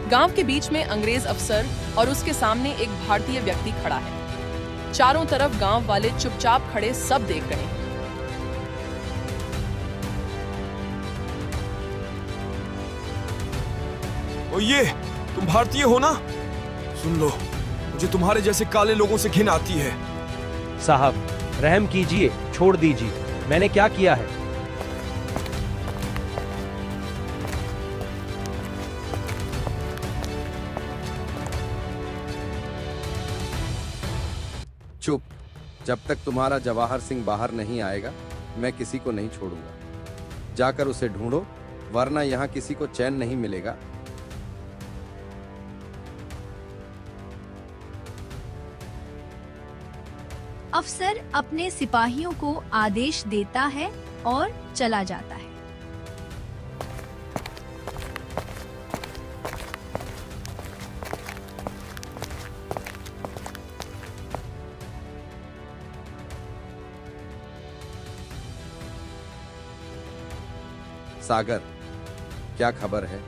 गांव के बीच में अंग्रेज अफसर और उसके सामने एक भारतीय व्यक्ति खड़ा है। चारों तरफ गांव वाले चुपचाप खड़े सब देख रहे हैं। ओ ये, तुम भारतीय हो ना? सुन लो, मुझे तुम्हारे जैसे काले लोगों से घिन आती है। साहब, रहम कीजिए, छोड़ दीजिए, मैंने क्या किया है? चुप। जब तक तुम्हारा जवाहर सिंह बाहर नहीं आएगा, मैं किसी को नहीं छोड़ूंगा। जाकर उसे ढूंढो, वरना यहाँ किसी को चैन नहीं मिलेगा। अफसर अपने सिपाहियों को आदेश देता है और चला जाता है। सागर, क्या खबर है?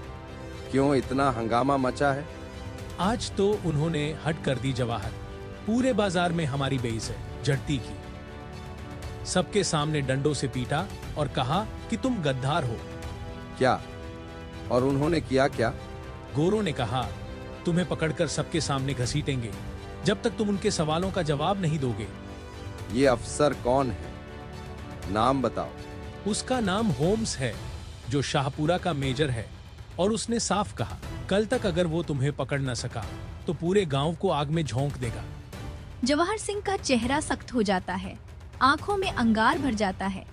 क्यों इतना हंगामा मचा है? आज तो उन्होंने हट कर दी जवाहर। पूरे बाजार में हमारी बेइज्जती जड़ती की। सबके सामने डंडों से पीटा और कहा कि तुम गद्दार हो। क्या? और उन्होंने किया क्या? गोरों ने कहा, तुम्हें पकड़कर सबके सामने घसीटेंगे जब तक तुम उनके सवालों का जवाब नहीं दोगे। ये अफसर कौन है? नाम बताओ। उसका नाम होम्स है, जो शाहपुरा का मेजर है, और उसने साफ कहा, कल तक अगर वो तुम्हें पकड़ न सका तो पूरे गांव को आग में झोंक देगा। जवाहर सिंह का चेहरा सख्त हो जाता है, आंखों में अंगार भर जाता है।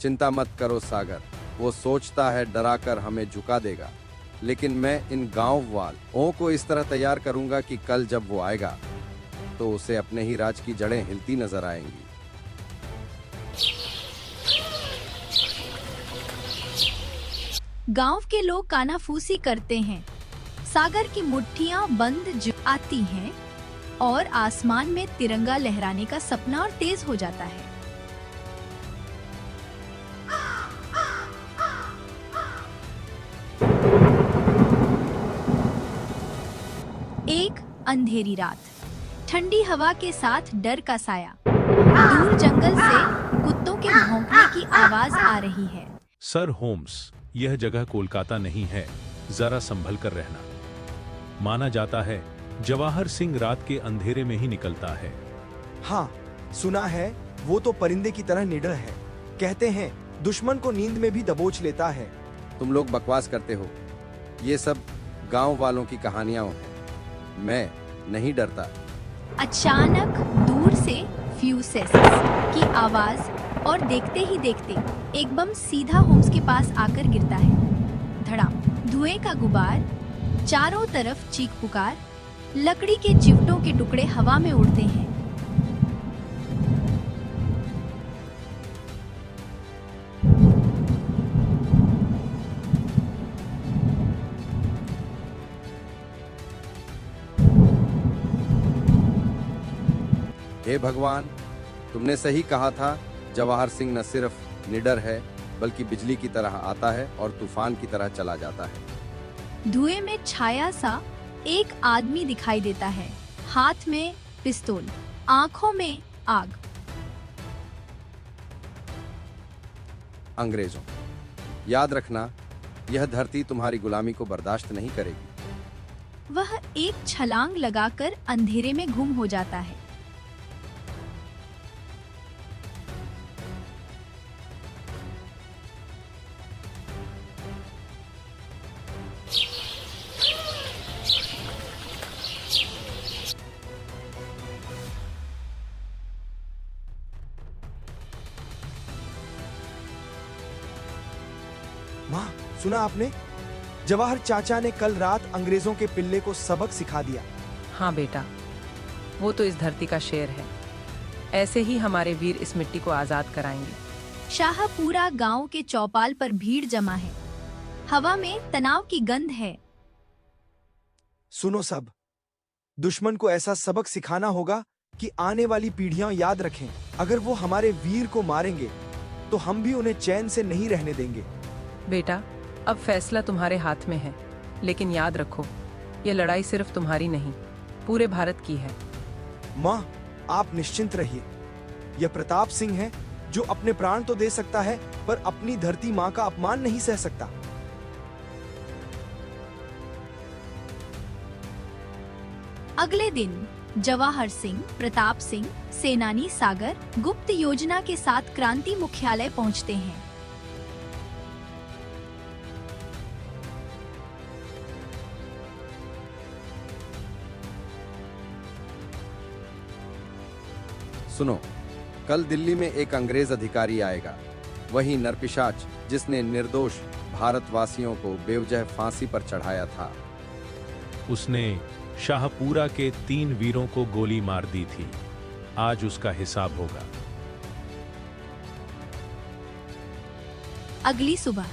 चिंता मत करो सागर, वो सोचता है डराकर हमें झुका देगा, लेकिन मैं इन गांव वालों को इस तरह तैयार करूंगा कि कल जब वो आएगा तो उसे अपने ही राज की जड़ें हिलती नजर आएंगी। गांव के लोग कानाफूसी करते हैं। सागर की मुट्ठियां बंद आती हैं और आसमान में तिरंगा लहराने का सपना और तेज हो जाता है। एक अंधेरी रात, ठंडी हवा के साथ डर का साया। दूर जंगल से कुत्तों के भौंकने की आवाज आ रही है। सर होम्स, यह जगह कोलकाता नहीं है, जरा संभल कर रहना। माना जाता है जवाहर सिंह रात के अंधेरे में ही निकलता है। हाँ, सुना है वो तो परिंदे की तरह निडर है। कहते हैं दुश्मन को नींद में भी दबोच लेता है। तुम लोग बकवास करते हो, ये सब गांव वालों की कहानियां हैं। मैं नहीं डरता। अचानक दूर से फ्यूसेस की आवाज और देखते ही देखते एक बम सीधा होम्स के पास आकर गिरता है। धड़ाम, धुएं का गुबार, चारों तरफ चीख पुकार, लकड़ी के चिवटों के टुकड़े हवा में उड़ते हैं। हे भगवान, तुमने सही कहा था। जवाहर सिंह न सिर्फ निडर है, बल्कि बिजली की तरह आता है और तूफान की तरह चला जाता है। धुएं में छाया सा एक आदमी दिखाई देता है, हाथ में पिस्तौल, आंखों में आग। अंग्रेजों, याद रखना, यह धरती तुम्हारी गुलामी को बर्दाश्त नहीं करेगी। वह एक छलांग लगाकर अंधेरे में गुम हो जाता है। माँ, सुना आपने? जवाहर चाचा ने कल रात अंग्रेजों के पिल्ले को सबक सिखा दिया। हाँ बेटा, वो तो इस धरती का शेर है। ऐसे ही हमारे वीर इस मिट्टी को आजाद कराएंगे। शाहपुरा गांव के चौपाल पर भीड़ जमा है। हवा में तनाव की गंध है। सुनो सब, दुश्मन को ऐसा सबक सिखाना होगा कि आने वाली पीढ़ियां याद रखें। अगर वो हमारे वीर को मारेंगे तो हम भी उन्हें चैन से नहीं रहने देंगे। बेटा, अब फैसला तुम्हारे हाथ में है। लेकिन याद रखो, ये लड़ाई सिर्फ तुम्हारी नहीं, पूरे भारत की है। माँ, आप निश्चिंत रहिए। यह प्रताप सिंह है जो अपने प्राण तो दे सकता है पर अपनी धरती माँ का अपमान नहीं सह सकता। अगले दिन जवाहर सिंह, प्रताप सिंह, सेनानी सागर गुप्त योजना के साथ क्रांति मुख्यालय पहुंचते हैं। सुनो, कल दिल्ली में एक अंग्रेज अधिकारी आएगा, वही नरपिशाच जिसने निर्दोष भारतवासियों को बेवजह फांसी पर चढ़ाया था। उसने शाहपुरा के 3 वीरों को गोली मार दी थी। आज उसका हिसाब होगा। अगली सुबह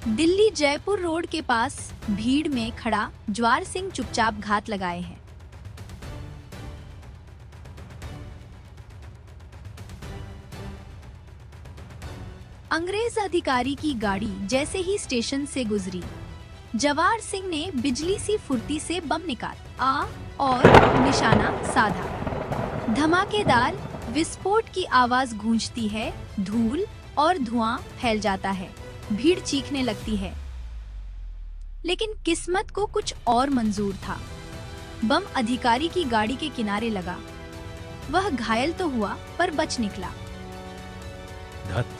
दिल्ली जयपुर रोड के पास भीड़ में खड़ा ज्वार सिंह चुपचाप घात लगाए हैं। अंग्रेज अधिकारी की गाड़ी जैसे ही स्टेशन से गुजरी, जवाहर सिंह ने बिजली सी फुर्ती से बम निकाला और निशाना साधा। धमाकेदार विस्फोट की आवाज गूंजती है, धूल और धुआं फैल जाता है, भीड़ चीखने लगती है। लेकिन किस्मत को कुछ और मंजूर था। बम अधिकारी की गाड़ी के किनारे लगा। वह घायल तो हुआ पर बच निकला। धत,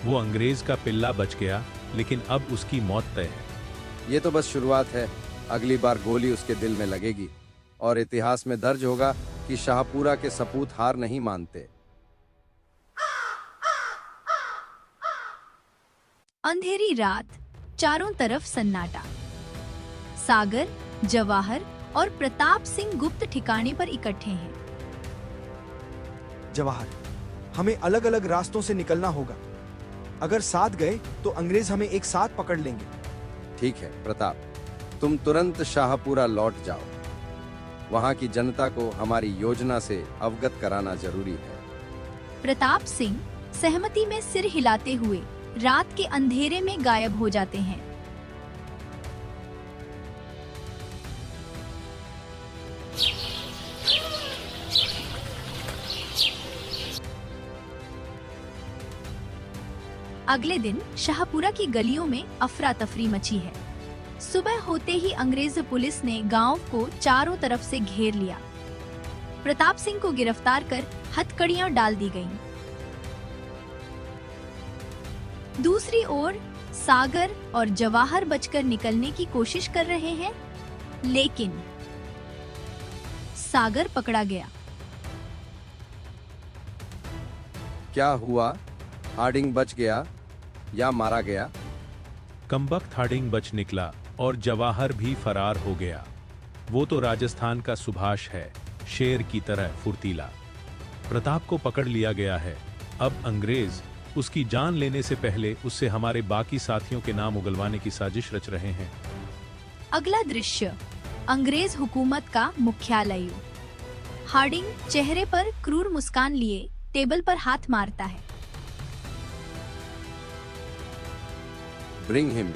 वो अंग्रेज का पिल्ला बच गया, लेकिन अब उसकी मौत तय है। ये तो बस शुरुआत है। अगली बार गोली उसके दिल में लगेगी और इतिहास में दर्ज होगा कि शाहपुरा के सपूत हार नहीं मानते। अंधेरी रात, चारों तरफ सन्नाटा। सागर, जवाहर और प्रताप सिंह गुप्त ठिकाने पर इकट्ठे हैं। जवाहर, हमें अलग अलग रास्तों से निकलना होगा। अगर साथ गए तो अंग्रेज हमें एक साथ पकड़ लेंगे। ठीक है प्रताप, तुम तुरंत शाहपुरा लौट जाओ। वहां की जनता को हमारी योजना से अवगत कराना जरूरी है। प्रताप सिंह सहमति में सिर हिलाते हुए रात के अंधेरे में गायब हो जाते हैं। अगले दिन शाहपुरा की गलियों में अफरा तफरी मची है। सुबह होते ही अंग्रेज पुलिस ने गांव को चारों तरफ से घेर लिया। प्रताप सिंह को गिरफ्तार कर हथकड़ियां डाल दी गईं। दूसरी ओर सागर और जवाहर बचकर निकलने की कोशिश कर रहे हैं, लेकिन सागर पकड़ा गया। क्या हुआ? हार्डिंग बच गया या मारा गया? कमबख्त हार्डिंग बच निकला और जवाहर भी फरार हो गया। वो तो राजस्थान का सुभाष है, शेर की तरह फुर्तीला। प्रताप को पकड़ लिया गया है। अब अंग्रेज उसकी जान लेने से पहले उससे हमारे बाकी साथियों के नाम उगलवाने की साजिश रच रहे हैं। अगला दृश्य अंग्रेज हुकूमत का मुख्यालय। हार्डिंग चेहरे पर क्रूर मुस्कान लिए टेबल पर हाथ मारता है। Bring him.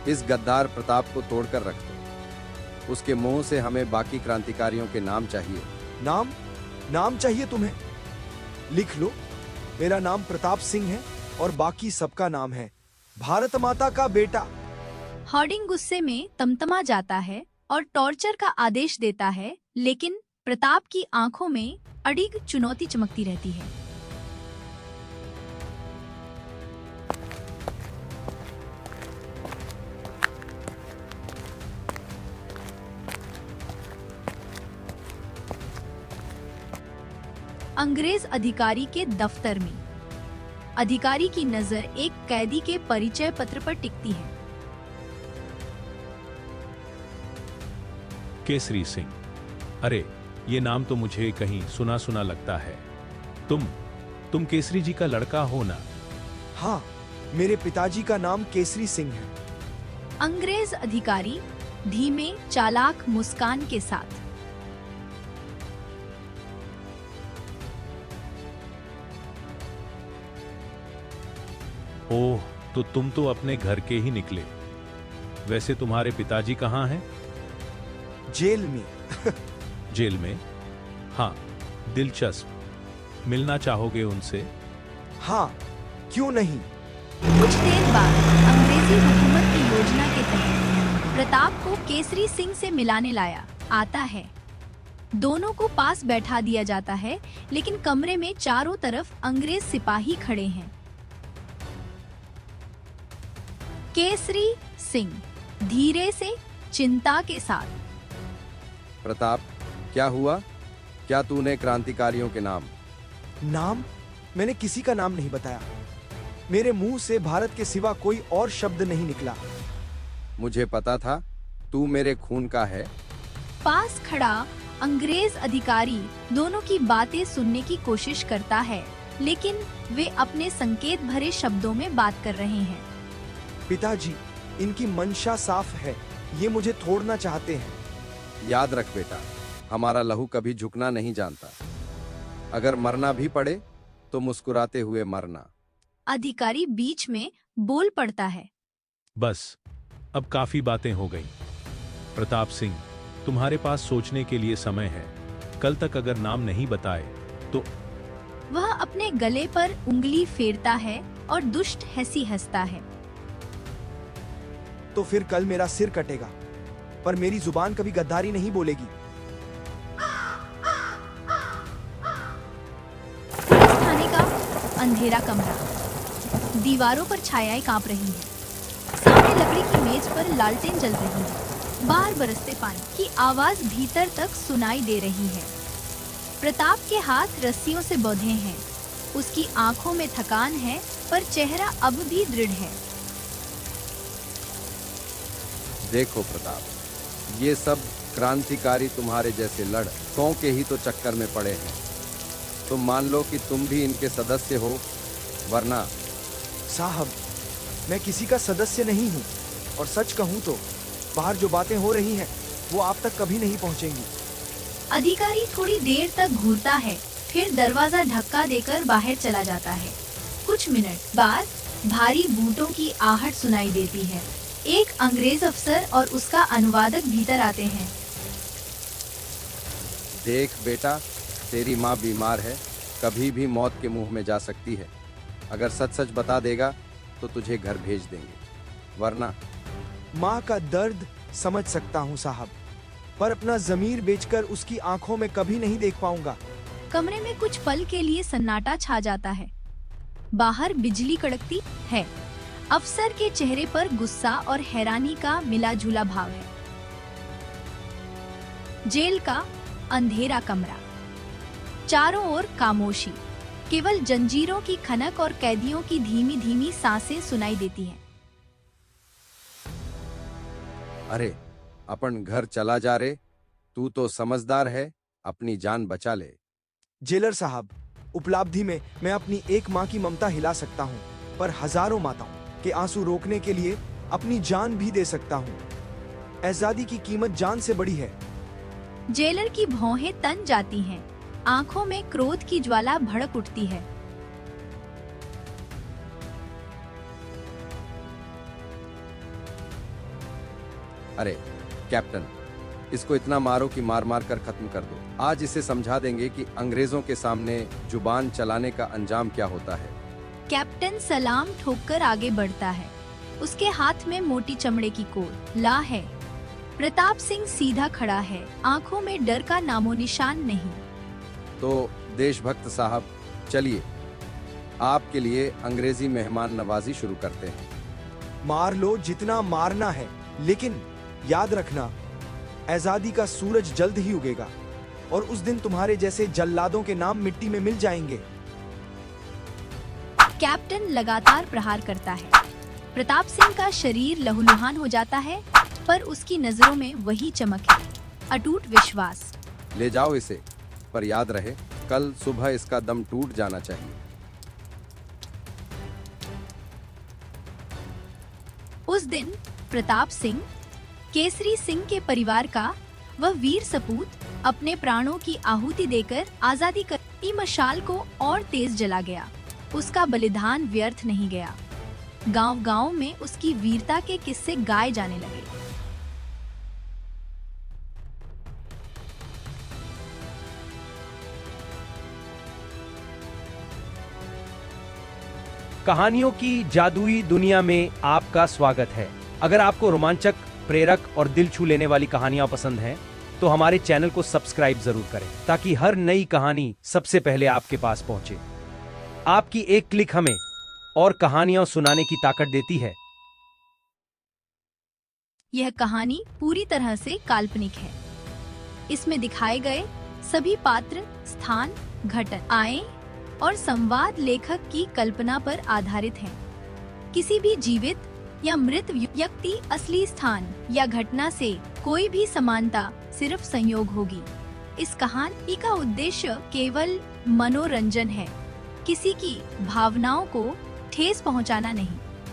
इस गद्दार प्रताप को तोड़कर रख दो। उसके मुंह से हमें बाकी क्रांतिकारियों के नाम चाहिए। नाम? नाम चाहिए तुम्हें? लिख लो, मेरा नाम प्रताप सिंह है और बाकी सबका नाम है भारत माता का बेटा। हार्डिंग गुस्से में तमतमा जाता है और टॉर्चर का आदेश देता है, लेकिन प्रताप की आंखों में अडिग चुनौती चमकती रहती है। अंग्रेज अधिकारी के दफ्तर में अधिकारी की नजर एक कैदी के परिचय पत्र पर टिकती है। केसरी सिंह। अरे, ये नाम तो मुझे कहीं सुना सुना लगता है। तुम केसरी जी का लड़का हो ना? हाँ, मेरे पिताजी का नाम केसरी सिंह है। अंग्रेज अधिकारी धीमे चालाक मुस्कान के साथ। ओह, तो तुम तो अपने घर के ही निकले। वैसे तुम्हारे पिताजी कहाँ हैं? जेल में। जेल में? हाँ, दिलचस्प। मिलना चाहोगे उनसे? हाँ, क्यों नहीं। कुछ देर बाद अंग्रेजी हुकूमत की योजना के तहत प्रताप को केसरी सिंह से मिलाने लाया आता है। दोनों को पास बैठा दिया जाता है, लेकिन कमरे में चारों तरफ अंग्रेज सिपाही खड़े हैं। केसरी सिंह धीरे से चिंता के साथ, प्रताप, क्या हुआ? क्या तूने क्रांतिकारियों के नाम? नाम? मैंने किसी का नाम नहीं बताया। मेरे मुंह से भारत के सिवा कोई और शब्द नहीं निकला। मुझे पता था तू मेरे खून का है। पास खड़ा अंग्रेज अधिकारी दोनों की बातें सुनने की कोशिश करता है, लेकिन वे अपने संकेत भरे शब्दों में बात कर रहे हैं। पिताजी, इनकी मंशा साफ है, ये मुझे तोड़ना चाहते हैं। याद रख बेटा, हमारा लहू कभी झुकना नहीं जानता। अगर मरना भी पड़े तो मुस्कुराते हुए मरना। अधिकारी बीच में बोल पड़ता है। बस, अब काफी बातें हो गई। प्रताप सिंह, तुम्हारे पास सोचने के लिए समय है। कल तक अगर नाम नहीं बताए तो। वह अपने गले पर उंगली फेरता है और दुष्ट हंसी हंसता है। तो फिर कल मेरा सिर कटेगा, पर मेरी जुबान कभी गद्दारी नहीं बोलेगी। पुलिस थाने का अंधेरा कमरा, दीवारों पर छायाएं कांप रही हैं। सामने लकड़ी की मेज पर लालटेन जल रही है। बाहर बरसते पानी की आवाज भीतर तक सुनाई दे रही है। प्रताप के हाथ रस्सियों से बंधे हैं। उसकी आंखों में थकान है, पर चेहरा अब भी दृढ़ है। देखो प्रताप, ये सब क्रांतिकारी तुम्हारे जैसे लड़कों के ही तो चक्कर में पड़े हैं। तुम मान लो कि तुम भी इनके सदस्य हो, वरना। साहब, मैं किसी का सदस्य नहीं हूँ, और सच कहूँ तो बाहर जो बातें हो रही हैं, वो आप तक कभी नहीं पहुँचेंगी। अधिकारी थोड़ी देर तक घूरता है, फिर दरवाजा धक्का देकर बाहर चला जाता है। कुछ मिनट बाद भारी बूटों की आहट सुनाई देती है। एक अंग्रेज अफसर और उसका अनुवादक भीतर आते हैं। देख बेटा, तेरी माँ बीमार है, कभी भी मौत के मुंह में जा सकती है। अगर सच सच बता देगा तो तुझे घर भेज देंगे, वरना। माँ का दर्द समझ सकता हूँ साहब, पर अपना जमीर बेचकर उसकी आंखों में कभी नहीं देख पाऊंगा। कमरे में कुछ पल के लिए सन्नाटा छा जाता है। बाहर बिजली कड़कती है। अफसर के चेहरे पर गुस्सा और हैरानी का मिला-जुला भाव है। जेल का अंधेरा कमरा, चारों ओर खामोशी, केवल जंजीरों की खनक और कैदियों की धीमी-धीमी सांसें सुनाई देती हैं। अरे, अपन घर चला जा रे। तू तो समझदार है, अपनी जान बचा ले। जेलर साहब, उपलब्धि में मैं अपनी एक माँ की ममता हिला सकता हूँ, पर हजारों माताओं के आंसू रोकने के लिए अपनी जान भी दे सकता हूँ। आजादी की कीमत जान से बड़ी है। जेलर की भौहें तन जाती हैं, आंखों में क्रोध की ज्वाला भड़क उठती है। अरे कैप्टन, इसको इतना मारो कि मार मार कर खत्म कर दो। आज इसे समझा देंगे कि अंग्रेजों के सामने जुबान चलाने का अंजाम क्या होता है। कैप्टन सलाम ठोककर आगे बढ़ता है। उसके हाथ में मोटी चमड़े की कोर ला है। प्रताप सिंह सीधा खड़ा है, आंखों में डर का नामो निशान नहीं। तो देशभक्त साहब, चलिए आपके लिए अंग्रेजी मेहमान नवाजी शुरू करते हैं। मार लो जितना मारना है, लेकिन याद रखना, आजादी का सूरज जल्द ही उगेगा और उस दिन तुम्हारे जैसे जल्लादों के नाम मिट्टी में मिल जाएंगे। कैप्टन लगातार प्रहार करता है। प्रताप सिंह का शरीर लहूलुहान हो जाता है, पर उसकी नजरों में वही चमक है, अटूट विश्वास। ले जाओ इसे, पर याद रहे कल सुबह इसका दम टूट जाना चाहिए। उस दिन प्रताप सिंह, केसरी सिंह के परिवार का वह वीर सपूत, अपने प्राणों की आहुति देकर आजादी की मशाल को और तेज जला गया। उसका बलिदान व्यर्थ नहीं गया। गांव-गांव में उसकी वीरता के किस्से गाए जाने लगे। कहानियों की जादुई दुनिया में आपका स्वागत है। अगर आपको रोमांचक, प्रेरक और दिल छू लेने वाली कहानियां पसंद हैं, तो हमारे चैनल को सब्सक्राइब जरूर करें ताकि हर नई कहानी सबसे पहले आपके पास पहुंचे। आपकी एक क्लिक हमें और कहानियां सुनाने की ताकत देती है। यह कहानी पूरी तरह से काल्पनिक है। इसमें दिखाए गए सभी पात्र, स्थान, घटना, आय और संवाद लेखक की कल्पना पर आधारित हैं। किसी भी जीवित या मृत व्यक्ति, असली स्थान या घटना से कोई भी समानता सिर्फ संयोग होगी। इस कहानी का उद्देश्य केवल मनोरंजन है, किसी की भावनाओं को ठेस पहुंचाना नहीं।